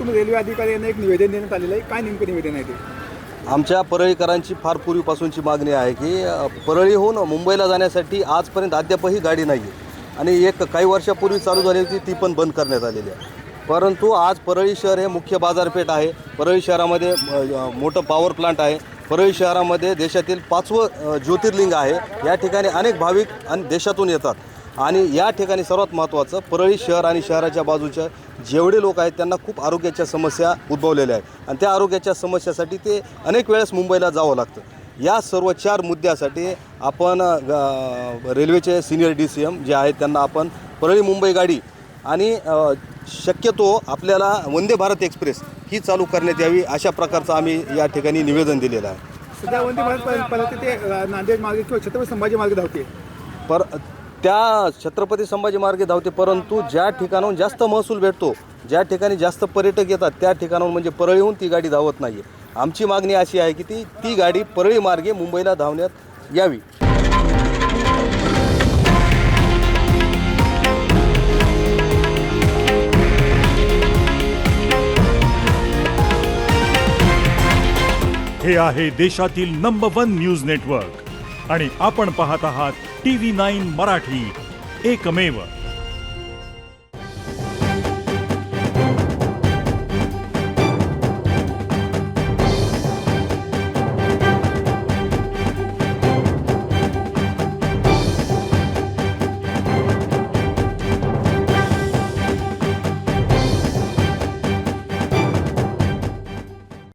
तुम्ही रेल्वे अधिकाऱ्यांना एक निवेदन देण्यात आलेलं आहे, काय नेमकं निवेदन आहे ते? आमच्या परळीकरांची फार पूर्वीपासूनची मागणी आहे की परळीहून मुंबईला जाण्यासाठी आजपर्यंत अद्यापही गाडी नाही आहे आणि काही वर्षापूर्वी चालू झाली होती ती पण बंद करण्यात आलेली आहे. परंतु आज परळी शहर हे मुख्य बाजारपेठ आहे. परळी शहरामध्ये मोठं पॉवर प्लांट आहे. परळी शहरामध्ये देशातील 5वं ज्योतिर्लिंग आहे. या ठिकाणी अनेक भाविक आणि देशातून येतात आणि या ठिकाणी सर्वात महत्त्वाचं परळी शहर आणि शहराच्या बाजूच्या जेवढे लोक आहेत त्यांना खूप आरोग्याच्या समस्या उद्भवलेल्या आहेत आणि त्या आरोग्याच्या समस्यासाठी ते अनेक वेळेस मुंबईला जावं लागतं. या सर्व 4 मुद्द्यासाठी आपण रेल्वेचे सिनियर DCM जे आहेत त्यांना आपण परळी मुंबई गाडी आणि शक्यतो आपल्याला वंदे भारत एक्सप्रेस ही चालू करण्यात यावी अशा प्रकारचं आम्ही या ठिकाणी निवेदन दिलेलं आहे. सध्या वंदे भारत पद्धती ते नांदेड मार्गे किंवा छत्रपती संभाजी मार्गे धावते. त्या छत्रपती संभाजी मार्गे धावते, परंतु ज्या ठिकाणाहून जास्त महसूल भेटतो, ज्या ठिकाणी जास्त पर्यटक येतात त्या ठिकाणाहून म्हणजे परळीहून ती गाडी धावत नाही आहे. आमची मागणी अशी आहे की ती गाडी परळी मार्गे मुंबईला धावण्यात यावी. हे आहे देशातील नंबर 1 न्यूज नेटवर्क आणि आपण पाहत आहात TV9 मराठी, एकमेव.